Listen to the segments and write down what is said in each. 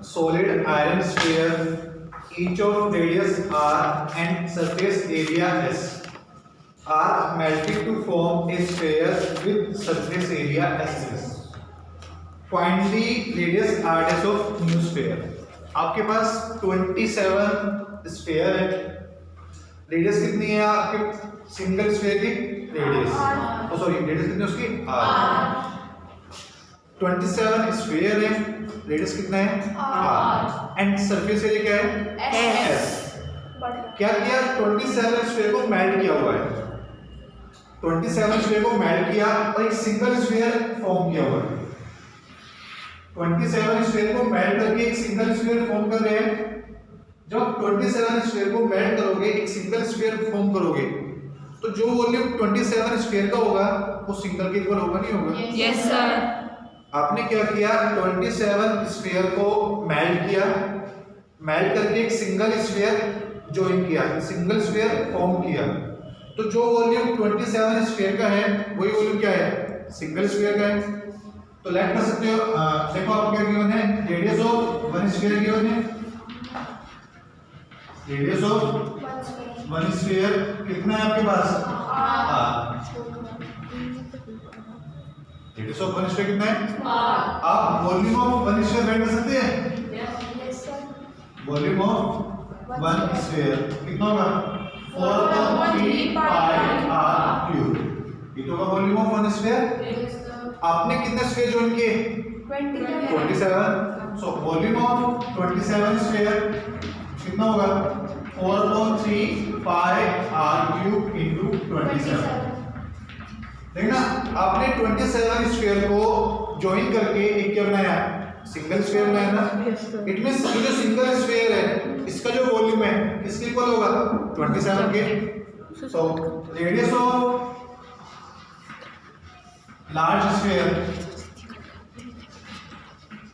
solid iron sphere, each of radius r and surface area s, are melted to form a sphere with surface area s. Find the radius r dash of new sphere. आपके पास 27 sphere है. Radius कितनी है आपके single sphere की? Radius sorry radius कितनी है उसकी? r. 27 sphere है, रेडियस कितना है? r. एंड सरफेस एरिया क्या है? s. क्या किया? 27 स्फीयर को मेल्ट किया हुआ है. 27 स्फीयर को मेल्ट किया और एक सिंगल स्फीयर फॉर्म किया हुआ है. 27 स्फीयर को मेल्ट करके एक सिंगल स्फीयर फॉर्म कर रहे हैं. जब 27 स्फीयर को मेल्ट करोगे, एक सिंगल स्फीयर फॉर्म करोगे, तो जो वॉल्यूम 27 स्फीयर का होगा वो सिंगल के इक्वल होगा, नहीं होगा? Yes sir. आपने क्या किया? 27 स्फीयर को मेल्ट किया, मेल्ट करके एक सिंगल स्फीयर जॉइन किया, सिंगल स्फीयर फॉर्म किया. तो जो वॉल्यूम 27 स्फीयर का है वही वॉल्यूम क्या है? सिंगल स्फीयर का है. तो लेट कर सकते हो. देखो आपको क्या गिवन है? Radius of one sphere given है. रेडियस ऑफ वन स्फीयर कितना है आपके पास? रेडियस ऑफ वन स्फीयर कितना है? आप volume of one sphere find कर सकते हैं. वॉल्यूम ऑफ वन स्फीयर कितना होगा? 4.3 पाई r क्यूब. ये तो होगा वॉल्यूम ऑफ वन स्फीयर. आपने कितने स्फीयर जॉइन किए? 27. सो वॉल्यूम ऑफ 27 स्फीयर कितना होगा? 4.3 पाई r क्यूब इनटू 27. देखना आपने 27 स्फीयर को जॉइन करके एक क्या बनाया? सिंगल स्फीयर बनाया ना. इट मींस ये जो सिंगल स्फीयर है इसका जो वॉल्यूम है किसके इक्वल होगा? 27 के. So radius of large sphere,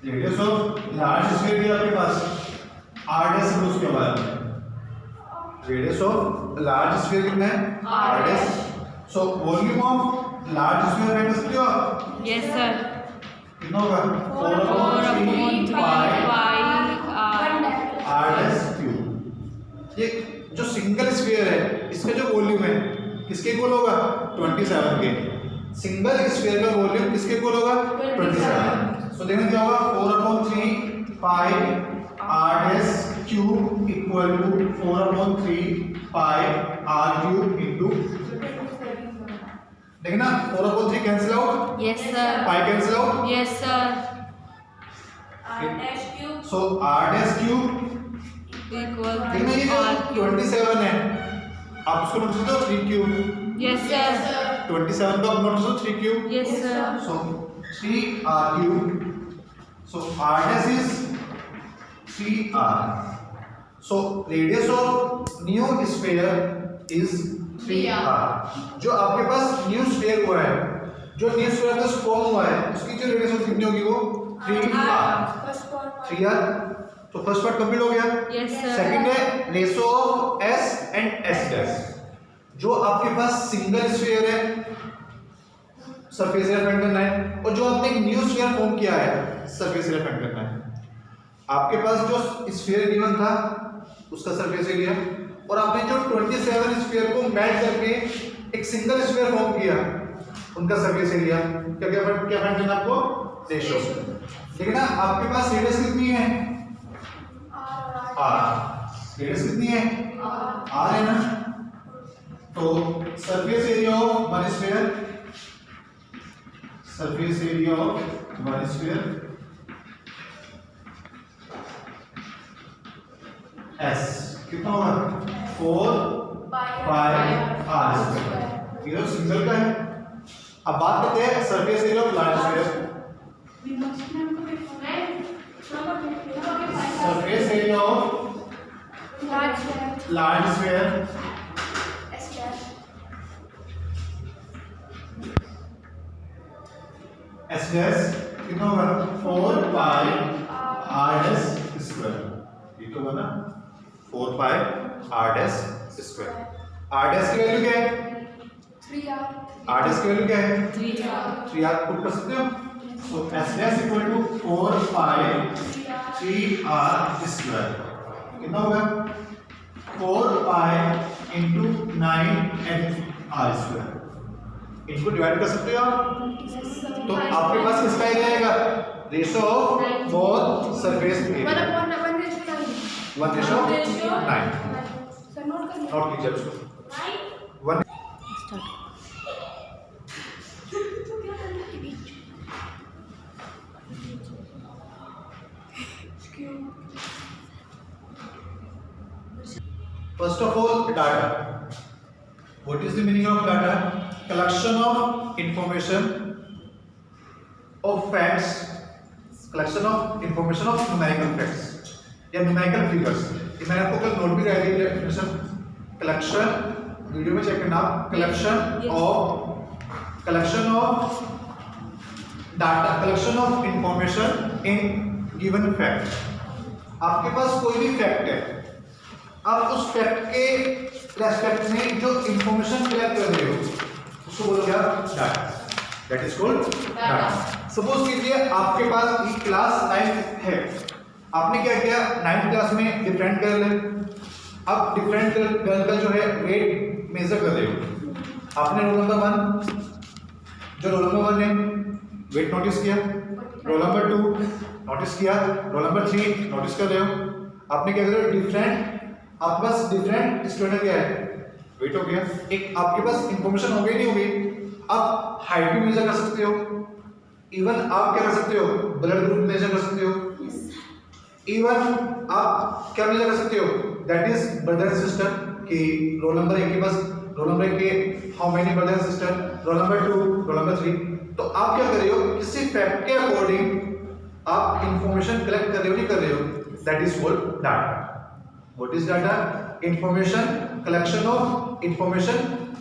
radius of large sphere दिया आपके पास r डैश है उसके बाद. रेडियस ऑफ लार्ज स्फीयर कितना है? r dash. So volume of large sphere find कर सकते हो आप? Yes sir. कितना होगा? 4.3 पाई r डैश क्यूब. ये जो सिंगल स्फीयर है इसका जो वॉल्यूम है किसके इक्वल होगा? 27 के. सिंगल स्फीयर का वॉल्यूम किसके इक्वल होगा? 27. सो देखना क्या होगा? 4/3 pi r dash cube equal to 4/3 pi r cube into. देखना 4/3 cancel out. Yes sir. Pi cancel out. Yes sir. r dash cube. So r dash cube equal देखना ये जो 27 है आप इसको नोट कर दो 3 क्यूब. Yes sir. 27 को आप नोट कर दो 3 cube. Yes sir. So 3r cube. So r dash is 3r. So radius of new sphere is 3r. जो आपके पास न्यू स्फीयर हुआ है, जो न्यू स्फीयर का फॉर्म हुआ है उसकी जो रेडियस कितनी होगी? वो 3r. 3r. तो फर्स्ट पार्ट कंप्लीट हो गया. Yes sir. सेकंड है ratio of s and s dash. जो आपके पास सिंगल स्फीयर है सरफेस एरिया फाइंड करना है, और जो आपने एक न्यू स्फीयर फॉर्म किया है सरफेस एरिया फाइंड करना है. आपके पास जो स्फीयर गिवन था उसका सरफेस एरिया, और आपने जो 27 स्फीयर को मेल्ट करके एक सिंगल स्फीयर फॉर्म किया उनका सरफेस एरिया. क्या क्या फाइंड करना आपको? रेशो. देखना आपके पास रेडियस कितनी है? r. रेडियस कितनी है? r है ना. तो surface area of one sphere, surface area of one sphere s कितना होगा? 4 पाई r स्क्वायर. ये तो सिंगल का है. अब बात करते हैं surface area of large sphere. Surface area of large sphere s dash कितना होगा? 4 पाई r डैश स्क्वायर. ये तो होगा ना 4 पाई r dash square. r dash की वैल्यू क्या है? 3r. r डैश की वैल्यू क्या है? 3r. 3r पुट कर सकते हो. So S dash equal to 4 pi 3r square कितना होगा 4 पाई इंटू 9r स्क्वायर। इनको डिवाइड कर सकते हो आप, तो आपके पास किसका ही रहेगा ratio of both surface area 1:9। Sir note कर नोट कीजिए उसको 1 First of all, data. What is the meaning of data? Collection of information of facts. Collection of information of numerical facts या numerical figures. ये मैंने आपको कल note भी कराई थी definition. Collection वीडियो में चेक करना आप. Collection of data. Collection of information in given fact. आपके पास कोई भी फैक्ट है, आप उस फैक्ट के रेस्पेक्ट में जो इंफॉर्मेशन कलेक्ट कर रहे हो उसको बोलोगे आप data. That is called data. Suppose कीजिए आपके पास एक क्लास 9 है, आपने क्या किया 9th क्लास में डिफरेंट गर्ल है, आप डिफरेंट गर्ल का जो है वेट मेजर कर रहे हो। आपने रोल नंबर 1 जो रोल नंबर 1 है वेट नोटिस किया, रोल नंबर 2 नोटिस किया, रोल नंबर 3 नोटिस कर रहे हो। आपने क्या कर रहे हो डिफरेंट, आपके पास डिफरेंट स्टूडेंट क्या है वेट हो गया, एक आपके पास इंफॉर्मेशन हो गई नहीं हो गई। आप हाइट भी मेजर कर सकते हो, इवन आप क्या कर सकते हो ब्लड ग्रुप मेजर कर सकते हो, इवन आप क्या मेजर कर सकते हो that is brother and sister कि रोल नंबर 1 के पास रोल नंबर 1 के how many brother and sister, roll number 2 roll number 3। तो आप क्या कर रहे हो किसी फैक्ट के अकॉर्डिंग आप इंफॉर्मेशन कलेक्ट कर रहे हो नहीं कर रहे हो, that is called data. What is data? Information, collection of information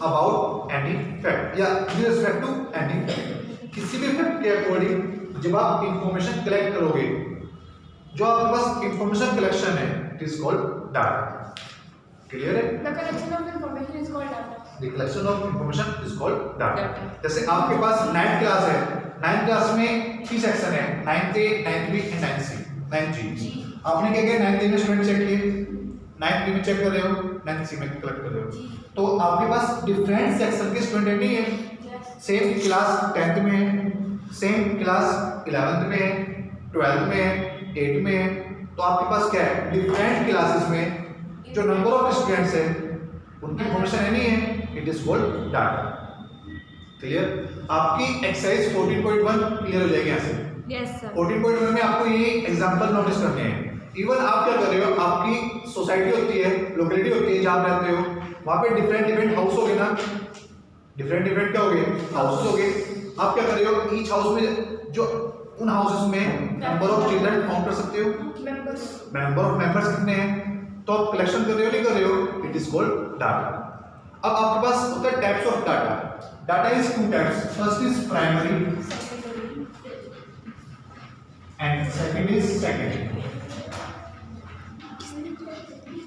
about any fact या with respect to any fact। किसी भी फैक्ट के अकॉर्डिंग जब आप इंफॉर्मेशन कलेक्ट करोगे, जो आपके पास इंफॉर्मेशन कलेक्शन है it is called data. Clear है? The collection of information is called data. The collection of information is called data। जैसे आपके पास 9th क्लास है, 9th क्लास में 3 सेक्शन है 9th A, 9th B and 9th C, 9th G। आपने क्या किया 9th A में स्टूडेंट चेक किए, 9th B में चेक कर रहे हो, 9th C में कलेक्ट कर रहे हो, तो आपके पास डिफरेंट सेक्शन के स्टूडेंट नहीं है। सेम क्लास 10th में है, सेम क्लास 11th में है, 12th में है, 8th में है, तो आपके पास क्या है डिफरेंट क्लासेस में जो नंबर ऑफ स्टूडेंट्स है उनकी इंफॉर्मेशन है नहीं है, it is called data. Clear? आपकी एक्सरसाइज 14.1 क्लियर हो जाएगी यहाँ से। Yes sir. 14.1 में आपको ये एग्जांपल नोटिस करने हैं। इवन आप क्या कर रहे हो, आपकी सोसाइटी होती है, लोकेलिटी होती है जहाँ आप रहते हो, वहाँ पे डिफरेंट हाउस हो गए ना, डिफरेंट क्या हो गए हाउसेस हो गए। आप क्या कर रहे हो ईच हाउस में जो उन हाउसेस में नंबर ऑफ चिल्ड्रन काउंट कर सकते हो, नंबर ऑफ मेंबर्स कितने हैं, तो आप कलेक्शन कर रहे हो नहीं कर रहे हो, इट इज कॉल्ड डाटा। अब आपके पास होता है types of data. Data is 2 types, first is primary and second is secondary.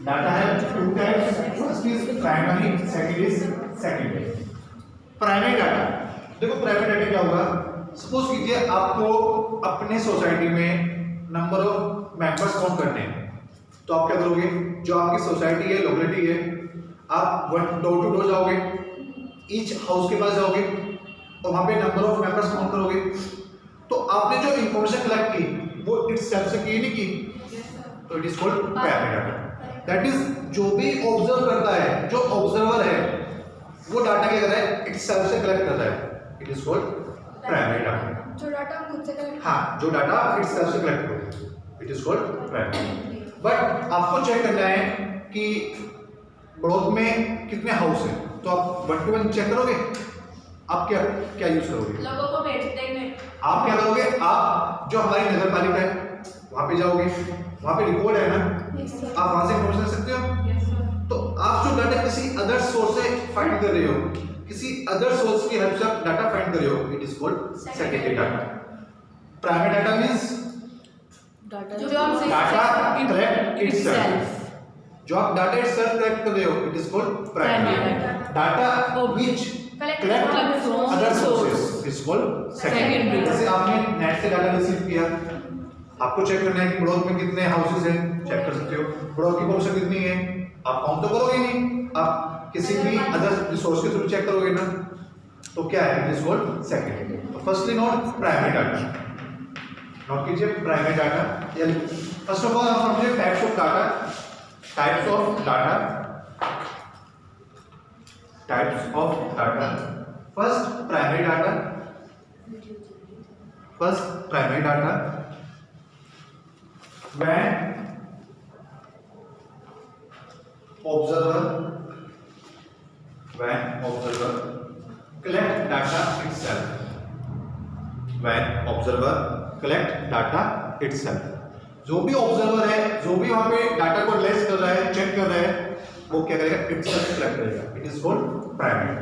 Data है 2 types, first is primary, second is secondary. Primary data, देखो प्राइमरी डाटा क्या होगा, सपोज कीजिए आपको अपने सोसाइटी में नंबर ऑफ मेंबर्स काउंट करने हैं, तो आप क्या करोगे, जो आपकी सोसाइटी है लोकेलिटी है, आप डोर टू डोर जाओगे, ईच हाउस के पास जाओगे और वहाँ पे नंबर ऑफ मेंबर्स काउंट करोगे। तो आपने जो इंफॉर्मेशन कलेक्ट की वो इटसेल्फ से की नहीं की, तो it is called primary data. That is जो भी ऑब्जर्व करता है, जो ऑब्जर्वर है वो डाटा क्या कर रहा है इटसेल्फ से कलेक्ट कर रहा है, it is called primary data. जो डाटा हम खुद से कलेक्ट, हाँ, जो डाटा इटसेल्फ से कलेक्ट हो it is called primary. But आपको चेक करना है कि ब्लॉक में कितने हाउस हैं, तो आप 1 to 1 चेक करोगे। आप क्या यूज करोगे, लोगों को भेजते हैं। आप क्या करोगे, आप जो हमारी नगर पालिका है वहाँ पे जाओगे, वहाँ पे रिकॉर्ड है ना, आप वहाँ से इंफॉर्मेशन ले सकते हो। तो आप जो डाटा किसी अदर सोर्स से फाइंड कर रहे हो, किसी अदर सोर्स की हेल्प से आप डाटा फाइंड कर रहे हो, it is called secondary data. Primary data means data collect itself, जो आप डाटा इटसेल्फ कलेक्ट कर रहे हो it is called primary data which collect other sources is called secondary. जैसे आपने नेट से डाटा रिसीव किया, आपको चेक करना है कि ब्लॉक में कितने हाउसेस हैं, चेक कर सकते हो। ब्लॉक की पॉपुलेशन कितनी है, आप काउंट तो करोगे नहीं, आप किसी भी अदर रिसोर्स के थ्रू चेक करोगे ना। तो क्या है, इट इज कॉल्ड सेकेंडरी। तो firstly note primary data, note कीजिए primary data. First of all हम समझे types of data, types of data, types of data. First primary data, first primary data when observer collect data itself, when observer collect data itself, जो भी observer है, जो भी वहां पे data को एनालाइज कर रहा है, चेक कर रहा है, वो क्या करेगा, इटसेल्फ कलेक्ट करेगा। It is called primary.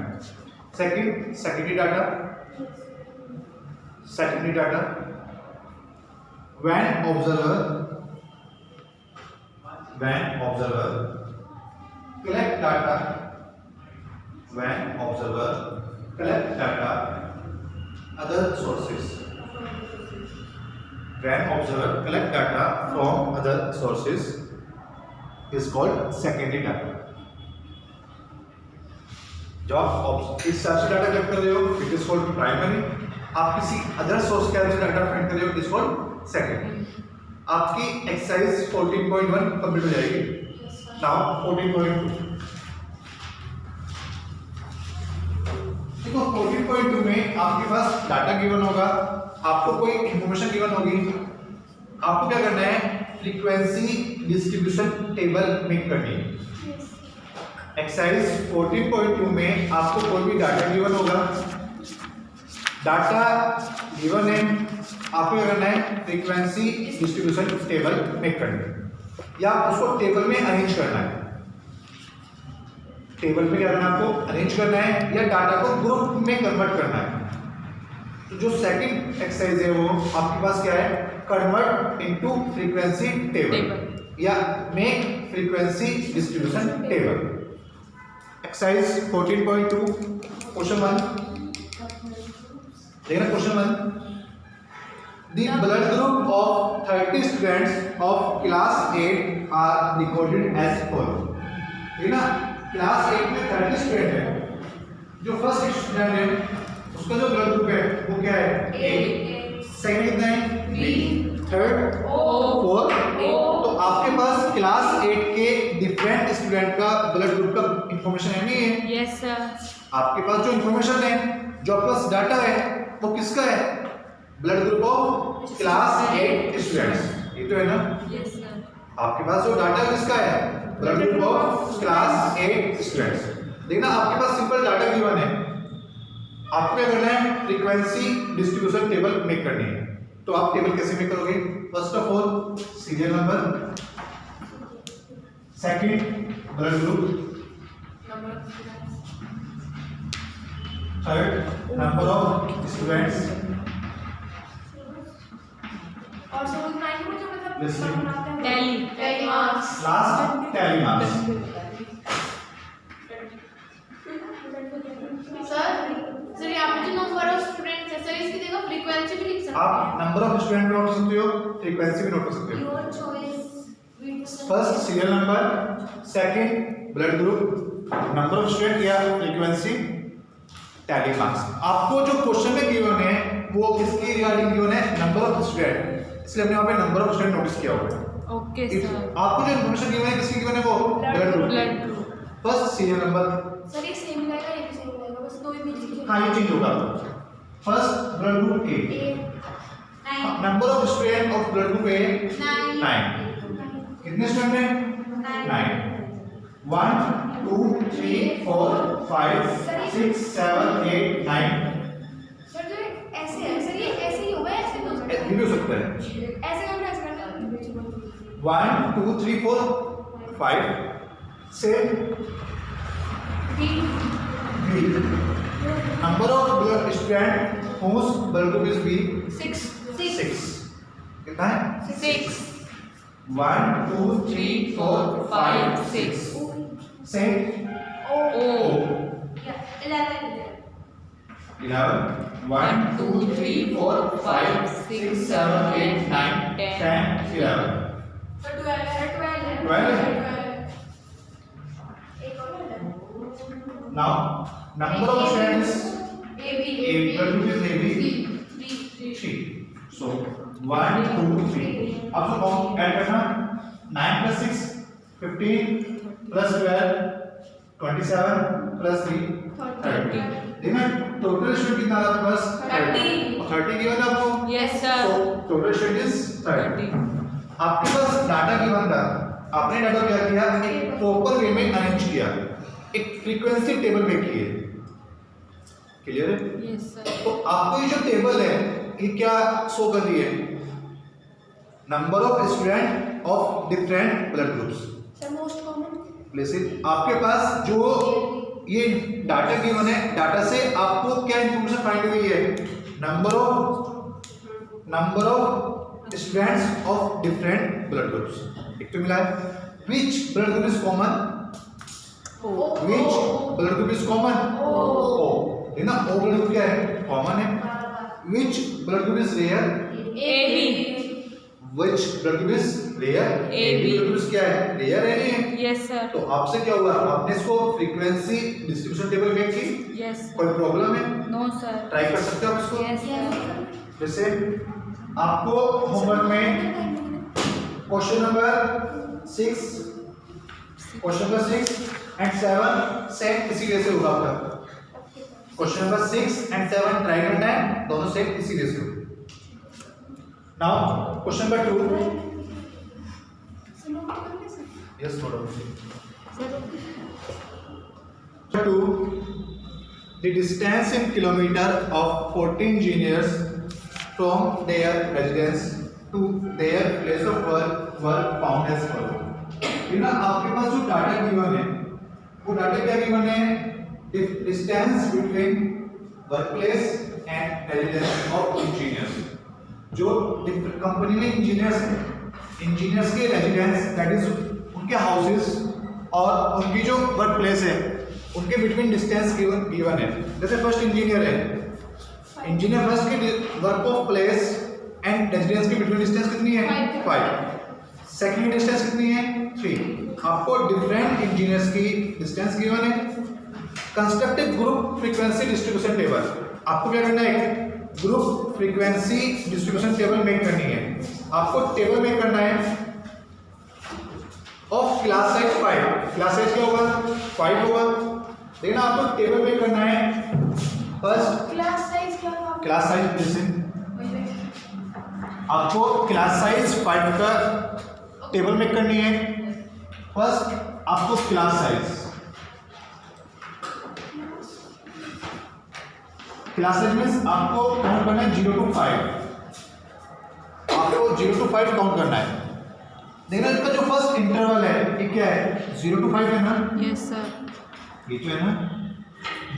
Second secondary data, secondary data when observer collect data, when observer collect data other sources, when observer collect data from other sources is called secondary data। जब आप इस source से data collect कर रहे हो, it is called primary. आप किसी other source के से डाटा फाइंड कर रहे हो, इट इज कॉल्ड सेकेंडरी। आपकी एक्सरसाइज 14.1 कंप्लीट हो जाएगी। नाउ 14.2 देखो, 14.2 में आपके पास डाटा गिवन होगा, आपको कोई इंफॉर्मेशन गिवन होगी, आपको क्या करना है, फ्रीक्वेंसी डिस्ट्रीब्यूशन टेबल मेक करनी है। एक्सरसाइज 14.2 में आपको कोई भी डाटा गिवन होगा, डाटा गिवन है, आपको क्या करना है, फ्रीक्वेंसी डिस्ट्रीब्यूशन टेबल मेक करनी है, या उसको टेबल में अरेंज करना है। टेबल में क्या करना है, आपको अरेंज करना है, या डाटा को ग्रुप में कन्वर्ट करना है। तो जो सेकंड एक्सरसाइज है वो आपके पास क्या है, कन्वर्ट इनटू फ्रीक्वेंसी टेबल या make frequency distribution table. Exercise 14.2 question 1 देखना। Question 1, the blood group of 30 students of class 8 are recorded as follows। ठीक ना, क्लास 8 में 30 स्टूडेंट है, जो फर्स्ट स्टूडेंट है उसका जो ब्लड ग्रुप है वो क्या है, A, सेकंड कितना है, B, थर्ड O, 4। तो आपके पास क्लास 8 के डिफरेंट स्टूडेंट का ब्लड ग्रुप का इंफॉर्मेशन है, नहीं है? Yes sir. आपके पास जो इंफॉर्मेशन है, जो आपके पास डाटा है, वो किसका है, blood group of class 8 students, ये तो है ना? Yes sir. आपके पास जो डाटा किसका है, blood group of class 8 students. देखना, आपके पास सिंपल डाटा गिवन है, आपको क्या करना है, फ्रीक्वेंसी डिस्ट्रीब्यूशन टेबल मेक करनी है। तो आप टेबल कैसे मेक करोगे, first of all serial number, second blood group, third number of students, और सो नाइन को जो Listen. मतलब tally marks, last tally marks. Sir यहाँ पे जो नंबर ऑफ स्टूडेंट्स है सर, इसकी जगह फ्रीक्वेंसी भी लिख सकते हैं। आप नंबर ऑफ स्टूडेंट भी नोट कर सकते हो, फ्रीक्वेंसी भी नोट कर सकते हो। Your choice, first serial number, second blood group, number of student या फ्रीक्वेंसी, टैली मार्क्स। आपको जो क्वेश्चन में गिवन है वो किसकी रिगार्डिंग गिवन है, नंबर ऑफ स्टूडेंट, इसलिए हमने वहां पे नंबर ऑफ स्टूडेंट नोटिस किया हुआ है। Okay sir. आपको जो इन्फॉर्मेशन गिवन है किसकी गिवन है, वो blood group. Blood group. First serial number, sir ये सेम रहेगा, ये भी सेम रहेगा, बस दो ही बीच हाँ ये चेंज होगा। First blood group A, 9 number of student of blood group A 9। कितने स्टूडेंट हैं, 9। 1 2 3 4 5 6 7 8 9। सर जो ऐसे है सर, ये ऐसे ही होगा, ऐसे भी हो सकता ये भी हो सकता है। ऐसे करना, ऐसे करना। 1 2 3 4 5 से B, number of blood student whose blood group is B 6 6। कितना है, 6 1 2 3 4 5 6 से O, O 11 11 1 2 3 4 5 6 7 8 9 10 11 now number of students A blood group is AB 3 so 1 2 3 अब जो कौन ऐड करना 9 plus 6 15 plus 12 27 plus 3 30 देखना टोटल स्टूडेंट कितना है आपके पास 30 गिवन है आपको yes sir so total student is 30 आपके पास डाटा गिवन था आपने डाटा क्या किया एक प्रॉपर वे में अरेंज किया एक फ्रीक्वेंसी टेबल में किए क्लियर है यस सर तो आपको ये जो टेबल है ये क्या शो कर रही है number of student of different blood groups place आपके पास जो ये डाटा गिवन है डाटा से आपको क्या इंफॉर्मेशन फाइंड हुई है number of students of different blood groups एक तो मिला है which blood group is common which blood group is common O है ना O blood group क्या है कॉमन है which blood group is rare AB which blood group is rare AB blood group क्या है rare है नहीं है यस सर तो आपसे क्या हुआ आपने इसको फ्रीक्वेंसी डिस्ट्रीब्यूशन टेबल में की यस कोई प्रॉब्लम है नो सर ट्राई कर सकते हो आप इसको यस सर जैसे आपको होमवर्क में क्वेश्चन नंबर 6 एंड 7 सेम इसी तरह से होगा आपका क्वेश्चन नंबर 6 एंड 7 ट्राई करना है दोनों सेम इसी तरह से होगा नाउ क्वेश्चन नंबर 2 यस थोड़ा sir 2 the distance in kilometer of 14 engineers from their residence to their place of work were found as follows ये ना आपके पास जो डाटा गिवन है वो डाटा क्या गिवन है distance between workplace and residence of engineers जो कंपनी में इंजीनियर्स हैं इंजीनियर्स के रेजिडेंस दैट इज उनके हाउसेस और उनकी जो वर्क प्लेस है उनके बिटवीन डिस्टेंस गिवन है जैसे फर्स्ट इंजीनियर है इंजीनियर फर्स्ट की work of place and residence की बिटवीन डिस्टेंस कितनी है 5 सेकंड की डिस्टेंस कितनी है 3 आपको डिफरेंट इंजीनियर्स की डिस्टेंस गिवन है constructive group frequency distribution table आपको क्या करना है group frequency distribution table make करनी है आपको टेबल मेक करना है of class size 5 class size क्या होगा 5 होगा लेकिन आपको टेबल मेक करना है फर्स्ट क्लास साइज क्या था क्लास साइज जैसे आपको क्लास साइज 5 का टेबल मेक करनी है फर्स्ट आपको क्लास साइज मींस आपको काउंट करना है 0 to 5 आपको 0 to 5 काउंट करना है देखना इसका जो फर्स्ट इंटरवल है ये क्या है 0 to 5 है ना यस सर ये जो है ना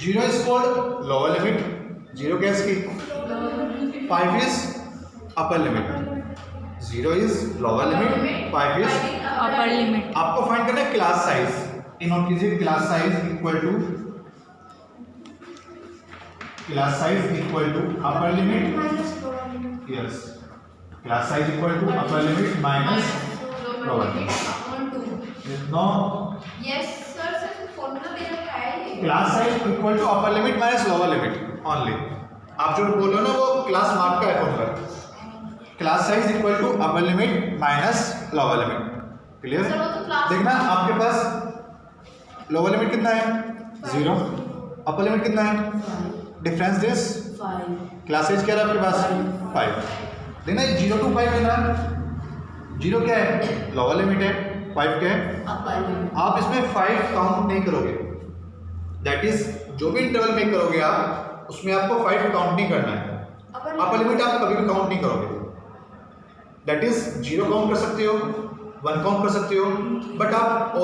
0 इज कॉल्ड लोअर लिमिट 0 क्या है इसकी 5 is upper limit 0 is lower limit 5 is upper limit आपको फाइंड करना है क्लास साइज इन नोट कीजिए class size equal to upper limit yes class size equal to upper limit minus lower limit no yes sir sir formula दे रखा है class size equal to upper limit minus lower limit only आप जो बोल रहे हो ना वो क्लास मार्क का है formula class size equal to upper limit minus lower limit clear sir, वो तो class- देखना आपके पास लोअर लिमिट कितना है 0 अपर लिमिट कितना है डिफरेंस इज 5 क्लास साइज क्या है आपके पास 5 देखना 0 to 5 है ना 0 क्या है लोअर लिमिट है 5 क्या है अपर लिमिट आप इसमें 5 काउंट नहीं करोगे दैट इज जो भी इंटरवल में करोगे आप उसमें आपको 5 काउंट नहीं करना है अपर लिमिट आप कभी भी काउंट नहीं करोगे दैट इज 0 काउंट कर सकते हो 1 काउंट कर सकते हो बट आप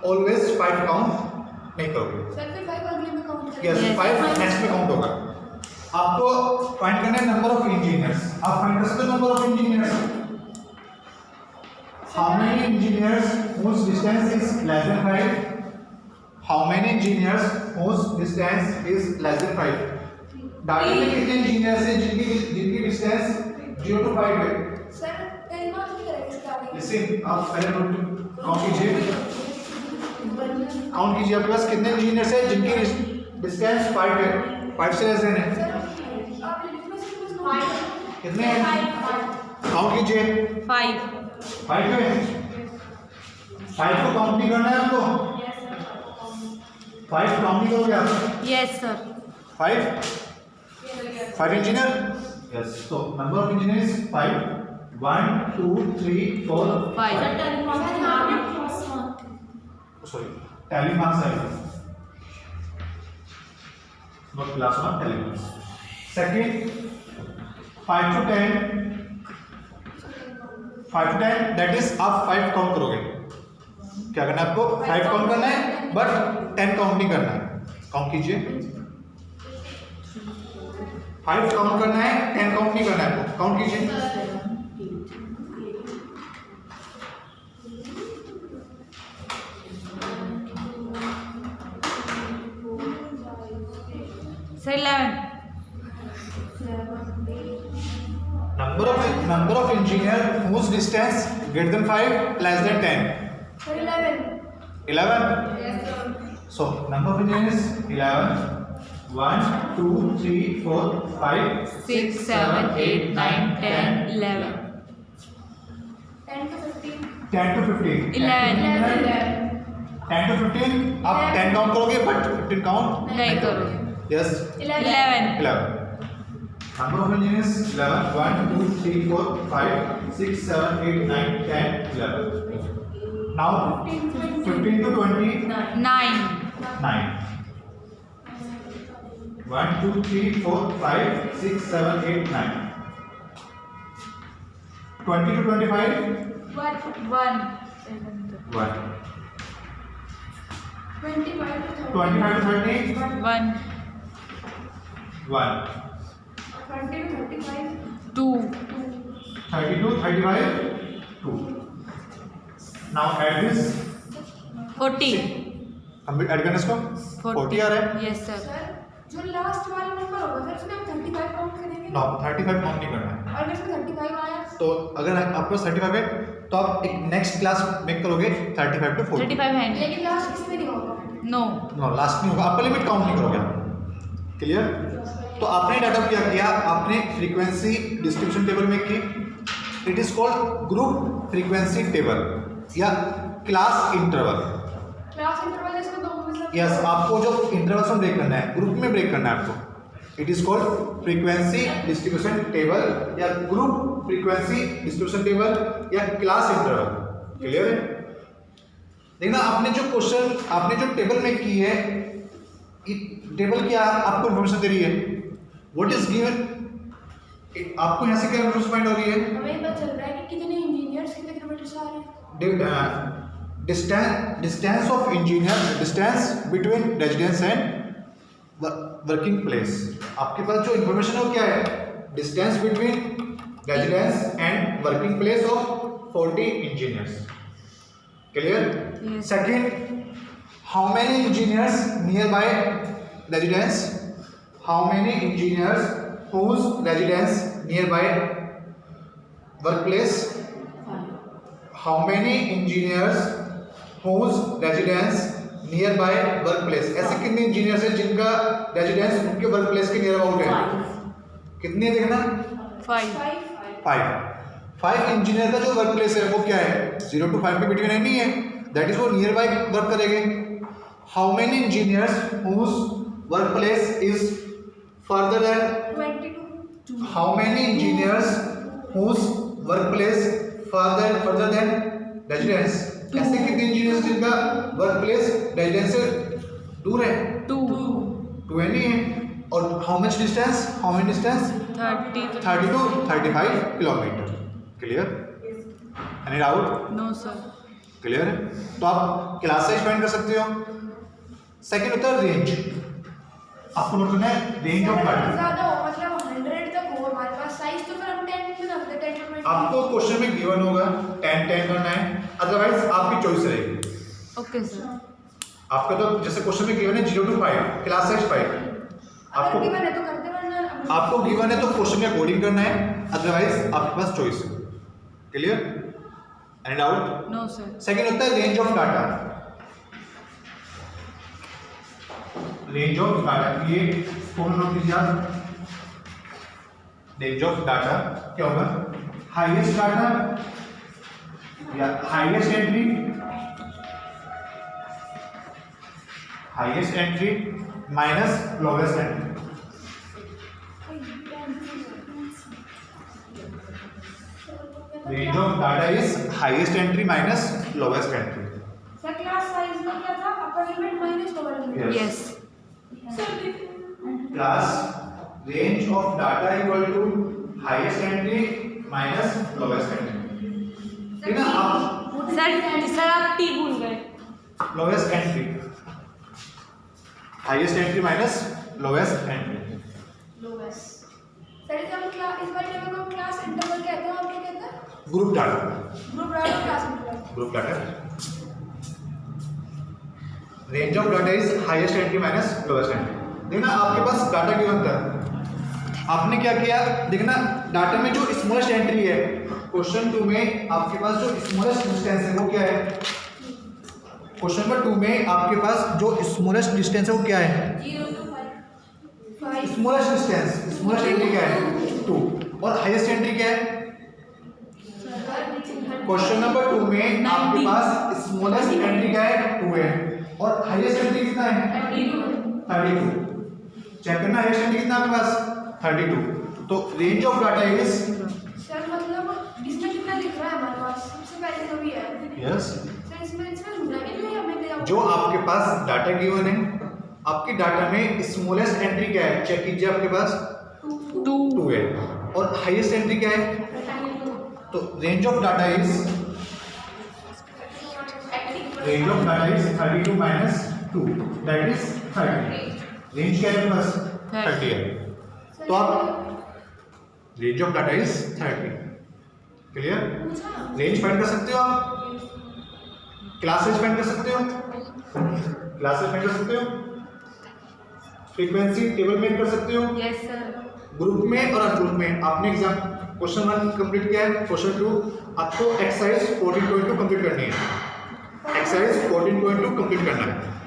ऑलवेज 5 काउंट नहीं करोगे सर फिर 5 अगले में काउंट करेंगे यस 5 नेक्स्ट में काउंट होगा आपको फाइंड करना है नंबर ऑफ इंजीनियर्स आप फाइंड कर सकते हो number of engineers how many engineers whose distance is less than 5 how many engineers whose distance is less than 5 data में कितने इंजीनियर्स हैं जिनकी डिस्टेंस 0 to 5 है? सर 10 मार्क्स नहीं करेंगे इसके आगे। लिसन, आप पहले नोट काउंट कीजिए। काउंट कीजिए आपके पास कितने इंजीनियर्स हैं जिनकी डिस्टेंस 5 है, 5 से लेस देन है। सर आप लिखने से कुछ नहीं। कितने हैं? काउंट कीजिए। 5 5 है। 5 को काउंट नहीं करना है आपको। 5 काउंट नहीं करोगे आप? Yes sir 5 engineer? Yes. so number of engineers is 5. 1 2 3 4 5 sorry tally marks are not class 1 tally marks. Second 5 to 10 that is आप 5 काउंट करोगे। क्या करना है आपको? 5 काउंट करना है बट 10 काउंट नहीं करना है। काउंट कीजिए। 5 काउंट करना है, 10 काउंट नहीं करना है आपको। काउंट कीजिए। Sir 11 number of engineer whose distance greater than 5 less than 10. Sir 11 11. So number of engineers is 11. 1 2 3 4 5 6 7 8 9 10 11 10 to 15 10 to 15. 11 10 to 15 आप 10 काउंट करोगे बट 15 काउंट नहीं करोगे। Yes 11 11. Number of engineers 11. 1 2 3 4 5 6 7 8 9 10 11. Now 15 to 20 9 9. 1 2 3 4 5 6 7 8 9. 20 to 25 1 1. 25 to 30 25 to 30 1 1. 20 to 35 2 32 35 2. Now add this 40 हम add करने इसको 40 आ रहा है। Yes sir sir जो लास्ट वाला नंबर होगा सर उसमें हम 35 काउंट करेंगे नो 35 काउंट नहीं करना है। और अगर इसमें 35 आया तो अगर आपके पास 35 है तो आप एक नेक्स्ट क्लास मेक करोगे 35 टू 40। 35 है लेकिन लास्ट किसमें नहीं होगा। नो नो लास्ट नहीं होगा, आप लिमिट काउंट नहीं करोगे आप। क्लियर? तो आपने डाटा क्या किया? आपने फ्रीक्वेंसी डिस्ट्रीब्यूशन टेबल में की। It is called group frequency table या क्लास इंटरवल। क्लास इंटरवल इसमें दो में से यस आपको जो इंटरवल्स में ब्रेक करना है, ग्रुप में ब्रेक करना है आपको। It is called frequency distribution table या ग्रुप फ्रीक्वेंसी डिस्ट्रीब्यूशन टेबल या क्लास इंटरवल। क्लियर है? देखना आपने जो क्वेश्चन आपने जो टेबल में की है, टेबल क्या आपको इन्फॉर्मेशन दे रही है? What is given? आपको यहाँ से क्या इन्फॉर्मेशन फाइंड हो रही है? हमें पता चल रहा है कि कितने इंजीनियर्स कितने किलोमीटर से आ रहे हैं। Distance of engineer, distance between residence and working place. आपके पास जो इन्फॉर्मेशन है वो क्या है? Distance between residence and working place of 40 engineers. Clear? Yes. Second, how many engineers near by residence? How many engineers whose residence nearby workplace? How many engineers whose residence nearby workplace? ऐसे कितने engineers हैं जिनका residence उनके work place के near about है? कितने देखना? 5 5 engineer का जो वर्क प्लेस है वो क्या है? 0 to 5 के बिटवीन है, नहीं है, दैट इज वो नियर बाय वर्क करेंगे। How many engineers whose work place is further than 22 how many engineers whose workplace further than residence? ऐसे कितने इंजीनियर्स जिनका वर्क प्लेस रेजिडेंस से दूर है? 2 2 है, नहीं है। और how much distance? How many distance? 30 30 to 35 kilometre. Clear? Any doubt? No sir clear है? तो आप क्लास साइज फाइंड कर सकते हो। सेकंड होता है रेंज। आपको नोट करना है रेंज ऑफ अगर डाटा। ज्यादा हो मतलब 100 तक हो हमारे पास साइज तो फिर हम 10 में रख देते हैं 10 to 20। आपको क्वेश्चन में गिवन होगा 10 करना है, अदरवाइज आपकी चॉइस रहेगी। ओके सर आपका तो जैसे क्वेश्चन में गिवन है 0 to 5, क्लास साइज 5। अगर आपको गिवन है तो करते वरना आपको गिवन है तो क्वेश्चन के अकॉर्डिंग करना है, अदरवाइज आपके पास चॉइस है। Clear? Any doubt? No sir. Second होता है range of data. Range of data ये फॉर्मूला नोट कीजिए आप। रेंज ऑफ डाटा क्या होगा? हाईएस्ट डाटा या highest entry, highest entry minus lowest entry. Range of data is highest entry minus lowest entry. Sir class size में क्या था? Upper limit minus lower limit. Yes. Class range of data equal to highest entry minus lowest entry. ठीक है ना? आप sir आप T भूल गए। Lowest entry, highest entry minus lowest entry. Lowest. Sir इस हम क्लास इस वाले को हम क्लास इंटरवल कहते हैं और क्या कहते हैं? Group data. Group data class interval. Group data. Range of data is highest entry minus lowest entry. देखना आपके पास डाटा गिवन था, आपने क्या किया? देखना डाटा में जो स्मॉलेस्ट एंट्री है, क्वेश्चन 2 में आपके पास जो स्मॉलेस्ट डिस्टेंस है वो क्या है? क्वेश्चन नंबर 2 में आपके पास जो स्मॉलेस्ट डिस्टेंस है वो क्या है? 0 to 5 smallest distance, smallest entry क्या है? 2। और हाईएस्ट एंट्री क्या है? क्वेश्चन नंबर 2 में आपके पास स्मॉलेस्ट एंट्री क्या है? 2 है। और हाईएस्ट एंट्री कितना है? 32। चेक करना हाईएस्ट एंट्री कितना आपके पास? 32। तो range of data is sir मतलब इसमें कितना लिख रहा है हमारे पास? सबसे पहले तो भी है। यस, सर इसमें ढूंढना है कि हमें क्या? जो आपके पास डाटा गिवन है, आपके डाटा में स्मॉलेस्ट एंट्री क्या है? चेक कीजिए, आपके पास 2 है। और हाईएस्ट एंट्री क्या है? तो range of data is 32 minus 2 that is 30। Range क्या है बस? 30 है। तो आप range of data is 30। Clear? Range find कर सकते हो आप, क्लासेस फाइंड कर सकते हो, क्लासेस फाइंड कर सकते हो, फ्रीक्वेंसी टेबल मेक कर सकते हो। Yes sir. ग्रुप में और अनग्रुप में आपने एग्जाम क्वेश्चन 1 कंप्लीट किया है, क्वेश्चन 2 आपको एक्सरसाइज 14.2 कंप्लीट करनी है। एक्सरसाइज 14.2 कंप्लीट करना है।